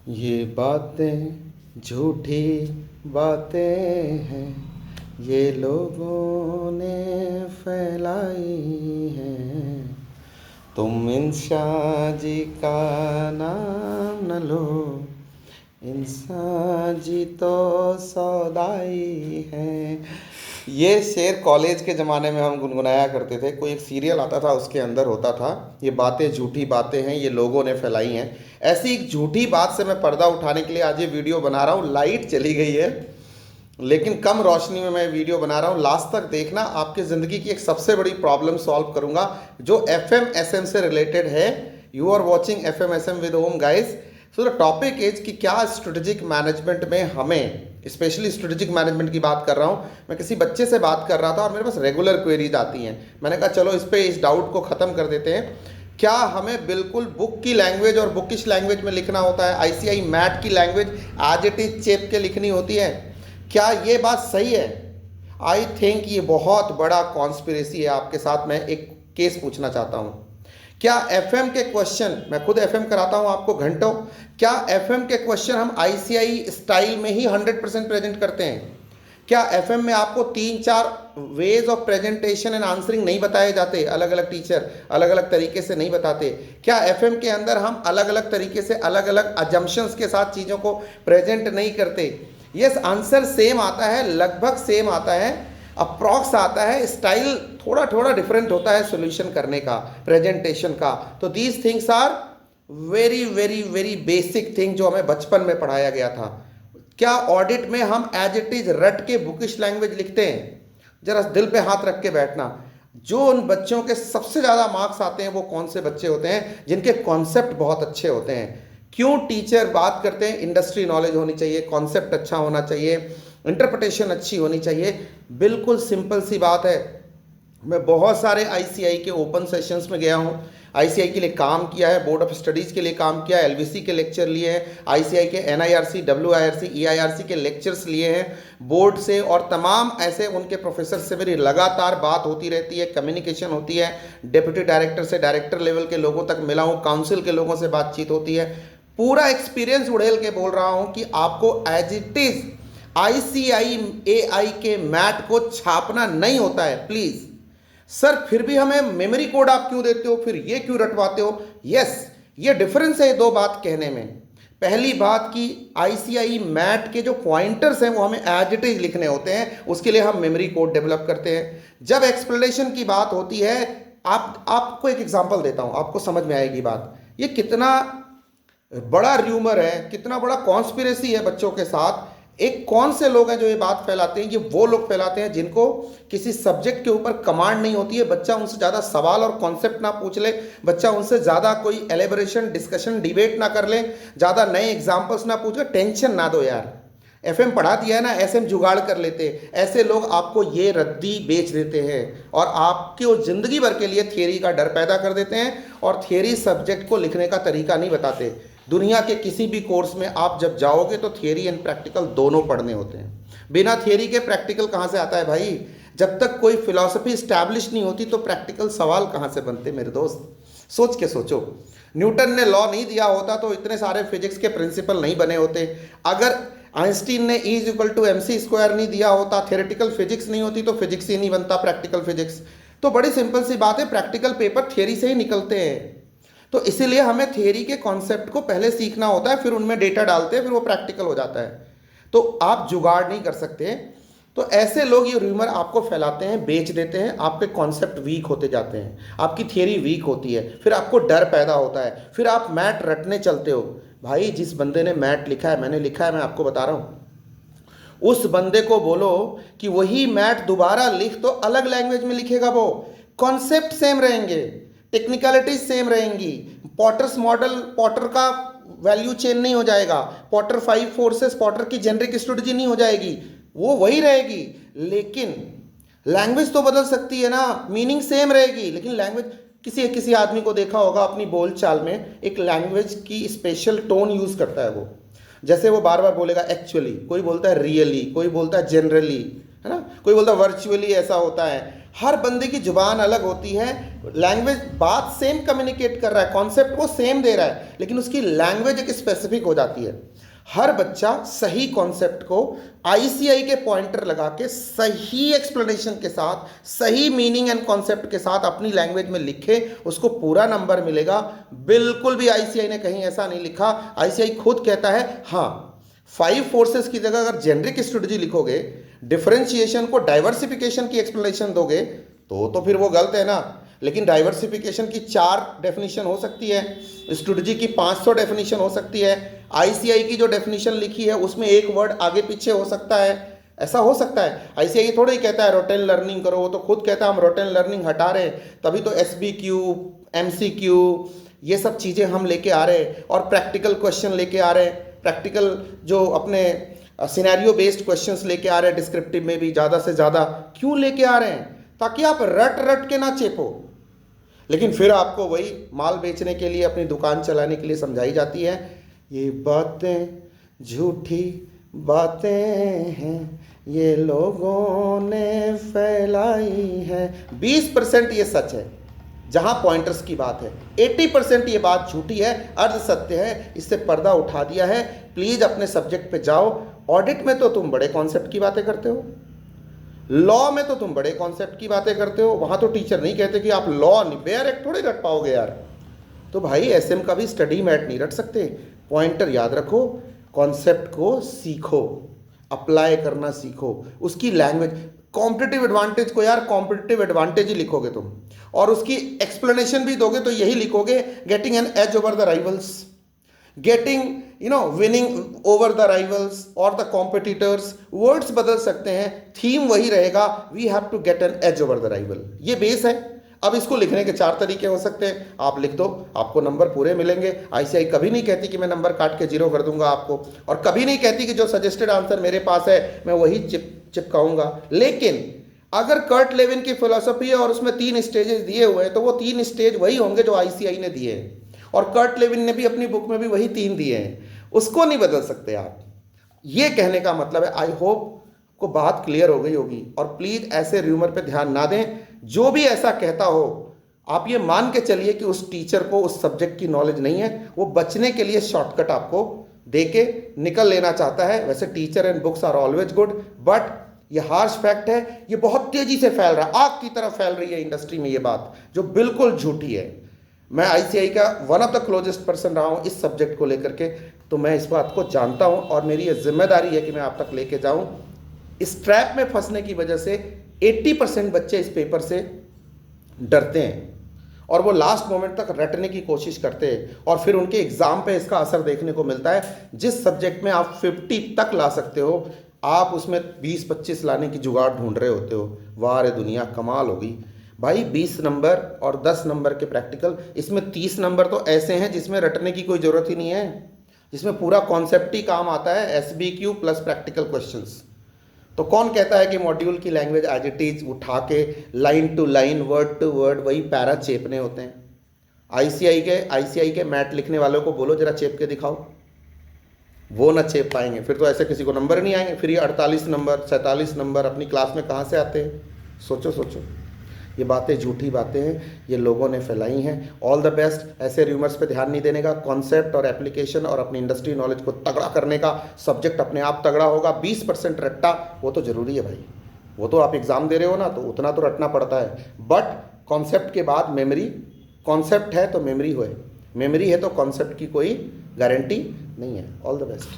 ये बातें झूठी बातें हैं, ये लोगों ने फैलाई हैं। तुम इंसान जी का नाम न लो, इंसान जी तो सौदाई है। ये शेर कॉलेज के ज़माने में हम गुनगुनाया करते थे। कोई एक सीरियल आता था, उसके अंदर होता था, ये बातें झूठी बातें हैं, ये लोगों ने फैलाई हैं। ऐसी एक झूठी बात से मैं पर्दा उठाने के लिए आज ये वीडियो बना रहा हूँ। लाइट चली गई है, लेकिन कम रोशनी में मैं वीडियो बना रहा हूँ। लास्ट तक देखना, आपकी ज़िंदगी की एक सबसे बड़ी प्रॉब्लम सॉल्व करूँगा जो FM/SM से रिलेटेड है। You are watching FM/SM with Om guys. So the topic is कि क्या स्ट्रेटेजिक मैनेजमेंट में हमें, स्पेशली स्ट्रेटेजिक मैनेजमेंट की बात कर रहा हूँ। मैं किसी बच्चे से बात कर रहा था और मेरे पास रेगुलर क्वेरीज आती हैं। मैंने कहा चलो इस डाउट को ख़त्म कर देते हैं। क्या हमें बिल्कुल बुक की लैंग्वेज और बुकिश लैंग्वेज में लिखना होता है? ICI मैट की लैंग्वेज एज इट इज चेप के लिखनी होती है? क्या ये बात सही है? आई थिंक ये बहुत बड़ा कॉन्स्पिरेसी है। आपके साथ मैं एक केस पूछना चाहता हूँ। क्या FM के क्वेश्चन, मैं खुद FM कराता हूँ आपको घंटों, क्या FM के क्वेश्चन हम ICI स्टाइल में ही 100% प्रेजेंट करते हैं? क्या FM में आपको 3-4 ways of presentation and answering नहीं बताए जाते? अलग अलग टीचर अलग अलग तरीके से नहीं बताते। क्या FM के अंदर हम अलग अलग तरीके से अलग अलग अजम्पशंस के साथ चीज़ों को प्रेजेंट नहीं करते? यस, आंसर सेम आता है, लगभग सेम आता है, अप्रॉक्स आता है, स्टाइल थोड़ा थोड़ा डिफरेंट होता है सॉल्यूशन करने का, प्रेजेंटेशन का। तो these things are very very very basic thing जो हमें बचपन में पढ़ाया गया था। क्या ऑडिट में हम एज इट इज रट के बुकिश लैंग्वेज लिखते हैं? जरा दिल पे हाथ रख के बैठना। जो उन बच्चों के सबसे ज़्यादा मार्क्स आते हैं वो कौन से बच्चे होते हैं? जिनके कॉन्सेप्ट बहुत अच्छे होते हैं। क्यों टीचर बात करते हैं इंडस्ट्री नॉलेज होनी चाहिए, कॉन्सेप्ट अच्छा होना चाहिए, इंटरप्रिटेशन अच्छी होनी चाहिए? बिल्कुल सिंपल सी बात है। मैं बहुत सारे ICI के ओपन सेशंस में गया हूँ, ICI के लिए काम किया है, बोर्ड ऑफ स्टडीज़ के लिए काम किया है, LVC के लेक्चर लिए हैं, ICI के NIRC, WIRC, EIRC के लेक्चर्स लिए हैं बोर्ड से, और तमाम ऐसे उनके प्रोफेसर से मेरी लगातार बात होती रहती है, कम्युनिकेशन होती है। डिप्टी डायरेक्टर से डायरेक्टर लेवल के लोगों तक मिला हूँ, काउंसिल के लोगों से बातचीत होती है। पूरा एक्सपीरियंस उड़ेल के बोल रहा हूँ कि आपको as it is ICI AI के मैट को छापना नहीं होता है। प्लीज सर, फिर भी हमें मेमोरी कोड आप क्यों देते हो, फिर ये क्यों रटवाते हो? यस, ये डिफरेंस है दो बात कहने में। पहली बात कि ICI मैट के जो पॉइंटर्स हैं वो हमें एज इट इज लिखने होते हैं, उसके लिए हम मेमोरी कोड डेवलप करते हैं। जब एक्सप्लेनेशन की बात होती है, आपको एक एग्जांपल देता हूं, आपको समझ में आएगी बात। ये कितना बड़ा र्यूमर है, कितना बड़ा कॉन्स्पिरेसी है बच्चों के साथ। एक कौन से लोग हैं जो ये बात फैलाते हैं? ये वो लोग फैलाते हैं जिनको किसी सब्जेक्ट के ऊपर कमांड नहीं होती है। बच्चा उनसे ज़्यादा सवाल और कॉन्सेप्ट ना पूछ ले, बच्चा उनसे ज़्यादा कोई एलेबोरेशन, डिस्कशन, डिबेट ना कर ले, ज़्यादा नए एग्जाम्पल्स ना पूछ ले, टेंशन ना दो यार। FM पढ़ा दिया है ना, SM जुगाड़ कर लेते। ऐसे लोग आपको ये रद्दी बेच देते हैं और आपकी ज़िंदगी भर के लिए थियरी का डर पैदा कर देते हैं, और थियरी सब्जेक्ट को लिखने का तरीका नहीं बताते। दुनिया के किसी भी कोर्स में आप जब जाओगे तो थियरी एंड प्रैक्टिकल दोनों पढ़ने होते हैं। बिना थियरी के प्रैक्टिकल कहाँ से आता है भाई? जब तक कोई फिलॉसफी स्टैब्लिश नहीं होती तो प्रैक्टिकल सवाल कहाँ से बनते मेरे दोस्त? सोच के सोचो। न्यूटन ने लॉ नहीं दिया होता तो इतने सारे फिजिक्स के प्रिंसिपल नहीं बने होते। अगर आइंस्टीन ने E=mc² नहीं दिया होता, थ्योरेटिकल फिजिक्स नहीं होती, तो फिजिक्स ही नहीं बनता, प्रैक्टिकल फिजिक्स। तो बड़ी सिंपल सी बात है, प्रैक्टिकल पेपर थियरी से ही निकलते हैं। तो इसीलिए हमें थियरी के कॉन्सेप्ट को पहले सीखना होता है, फिर उनमें डेटा डालते हैं, फिर वो प्रैक्टिकल हो जाता है। तो आप जुगाड़ नहीं कर सकते। तो ऐसे लोग ये रूमर आपको फैलाते हैं, बेच देते हैं, आपके कॉन्सेप्ट वीक होते जाते हैं, आपकी थियरी वीक होती है, फिर आपको डर पैदा होता है, फिर आप मैट रटने चलते हो। भाई, जिस बंदे ने मैट लिखा है, मैंने लिखा है, मैं आपको बता रहा हूँ, उस बंदे को बोलो कि वही मैट दोबारा लिख, तो अलग लैंग्वेज में लिखेगा वो। कॉन्सेप्ट सेम रहेंगे, टेक्निकलिटीज सेम रहेंगी। पॉटर्स मॉडल, पॉटर का वैल्यू चेंज नहीं हो जाएगा, पॉटर 5 फोर्सेस, पॉटर की जेनरिक स्ट्रेटजी नहीं हो जाएगी, वो वही रहेगी। लेकिन लैंग्वेज तो बदल सकती है ना, मीनिंग सेम रहेगी, लेकिन लैंग्वेज, किसी आदमी को देखा होगा अपनी बोलचाल में एक लैंग्वेज की स्पेशल टोन यूज करता है वो। जैसे वो बार बार बोलेगा एक्चुअली, कोई बोलता है रियली, कोई बोलता है जनरली, है ना, कोई बोलता है वर्चुअली ऐसा होता है। हर बंदे की जुबान अलग होती है, लैंग्वेज बात सेम कम्युनिकेट कर रहा है, कॉन्सेप्ट वो सेम दे रहा है, लेकिन उसकी लैंग्वेज एक स्पेसिफिक हो जाती है। हर बच्चा सही कॉन्सेप्ट को आईसीआई के पॉइंटर लगा के सही एक्सप्लेनेशन के साथ, सही मीनिंग एंड कॉन्सेप्ट के साथ अपनी लैंग्वेज में लिखे, उसको पूरा नंबर मिलेगा। बिल्कुल भी आईसीआई ने कहीं ऐसा नहीं लिखा। आईसीआई खुद कहता है हाँ, 5 फोर्सेस की जगह अगर जेनरिक स्ट्रेटजी लिखोगे, डिफरेंशिएशन को डाइवर्सिफिकेशन की एक्सप्लेनेशन दोगे तो फिर वो गलत है ना। लेकिन डाइवर्सिफिकेशन की 4 डेफिनेशन हो सकती है, स्ट्रेटजी की 500 डेफिनेशन हो सकती है, आईसीआई की जो डेफिनेशन लिखी है उसमें एक वर्ड आगे पीछे हो सकता है, ऐसा हो सकता है। आईसीआई थोड़ा ही कहता है रोटेन लर्निंग करो, वो तो खुद कहता है हम रोटेन लर्निंग हटा रहे हैं, तभी तो एसबीक्यू, एमसीक्यू, ये सब चीज़ें हम लेके आ रहे हैं, और प्रैक्टिकल क्वेश्चन लेके आ रहे हैं, प्रैक्टिकल जो अपने सिनेरियो बेस्ड क्वेश्चंस लेके आ रहे हैं, डिस्क्रिप्टिव में भी ज़्यादा से ज़्यादा क्यों लेके आ रहे हैं, ताकि आप रट रट के ना चेपो। लेकिन फिर आपको वही माल बेचने के लिए, अपनी दुकान चलाने के लिए समझाई जाती है, ये बातें झूठी बातें हैं, ये लोगों ने फैलाई है। 20% ये सच है जहां पॉइंटर्स की बात है, 80% ये बात झूठी है, अर्ध सत्य है, इससे पर्दा उठा दिया है। प्लीज अपने सब्जेक्ट पे जाओ। ऑडिट में तो तुम बड़े कॉन्सेप्ट की बातें करते हो, लॉ में तो तुम बड़े कॉन्सेप्ट की बातें करते हो, वहां तो टीचर नहीं कहते कि आप लॉ बेयर एक्ट थोड़ी रट पाओगे यार। तो भाई एसएम का भी स्टडी मैट नहीं रट सकते। पॉइंटर याद रखो, कॉन्सेप्ट को सीखो, अप्लाई करना सीखो, उसकी लैंग्वेज, कॉम्पिटिटिव एडवांटेज को यार कॉम्पिटिटिव एडवांटेज ही लिखोगे तुम, और उसकी एक्सप्लेनेशन भी दोगे तो यही लिखोगे, getting an edge over the rivals, getting winning over the rivals और द कॉम्पिटिटर्स। वर्ड्स बदल सकते हैं, थीम वही रहेगा, we have to get an edge over the rival, ये बेस है। अब इसको लिखने के 4 तरीके हो सकते हैं, आप लिख दो, आपको नंबर पूरे मिलेंगे। आईसीआई कभी नहीं कहती कि मैं नंबर काट के 0 कर दूंगा आपको, और कभी नहीं कहती कि जो सजेस्टेड आंसर मेरे पास है मैं वही चिपकाऊंगा। लेकिन अगर कर्ट लेविन की फिलॉसफी है और उसमें 3 स्टेजेस दिए हुए हैं, तो वो 3 स्टेज वही होंगे जो आईसीआई ने दिए हैं, और कर्ट लेविन ने भी अपनी बुक में भी वही 3 दिए हैं, उसको नहीं बदल सकते आप। ये कहने का मतलब है, आई होप को बात क्लियर हो गई होगी। और प्लीज ऐसे र्यूमर पे ध्यान ना दें, जो भी ऐसा कहता हो आप ये मान के चलिए कि उस टीचर को उस सब्जेक्ट की नॉलेज नहीं है, वो बचने के लिए शॉर्टकट आपको दे के निकल लेना चाहता है। वैसे teacher and books are always good, but ये हार्श फैक्ट है, ये बहुत तेजी से फैल रहा है, आग की तरह फैल रही है इंडस्ट्री में ये बात, जो बिल्कुल झूठी है। मैं आईसीआई का one of the closest person रहा हूँ इस सब्जेक्ट को लेकर के, तो मैं इस बात को जानता हूँ, और मेरी ये जिम्मेदारी है कि मैं आप तक लेके जाऊँ। इस ट्रैप में फंसने की वजह से 80% बच्चे इस पेपर से डरते हैं, और वो लास्ट मोमेंट तक रटने की कोशिश करते हैं, और फिर उनके एग्ज़ाम पे इसका असर देखने को मिलता है। जिस सब्जेक्ट में आप 50 तक ला सकते हो, आप उसमें 20-25 लाने की जुगाड़ ढूंढ रहे होते हो। वाह रे दुनिया, कमाल होगी भाई। 20 नंबर और 10 नंबर के प्रैक्टिकल, इसमें 30 नंबर तो ऐसे हैं जिसमें रटने की कोई ज़रूरत ही नहीं है, जिसमें पूरा कॉन्सेप्ट ही काम आता है, एसबीक्यू प्लस प्रैक्टिकल क्वेश्चंस। तो कौन कहता है कि मॉड्यूल की लैंग्वेज एज इट इज उठा के line to line, word to word वही पैरा चेपने होते हैं। आईसीआई के मैट लिखने वालों को बोलो जरा चेप के दिखाओ, वो ना चेप पाएंगे, फिर तो ऐसे किसी को नंबर नहीं आएंगे। फिर ये 48 नंबर 47 नंबर अपनी क्लास में कहाँ से आते हैं? सोचो सोचो, ये बातें झूठी बातें हैं, ये लोगों ने फैलाई हैं। All the best. ऐसे र्यूमर्स पे ध्यान नहीं देने का, कॉन्सेप्ट और एप्लीकेशन और अपनी इंडस्ट्री नॉलेज को तगड़ा करने का। सब्जेक्ट अपने आप तगड़ा होगा। 20% रट्टा वो तो ज़रूरी है भाई, वो तो आप एग्ज़ाम दे रहे हो ना, तो उतना तो रटना पड़ता है। बट कॉन्सेप्ट के बाद मेमोरी, कॉन्सेप्ट है तो मेमोरी होए, मेमोरी है तो कॉन्सेप्ट की कोई गारंटी नहीं है। All the best.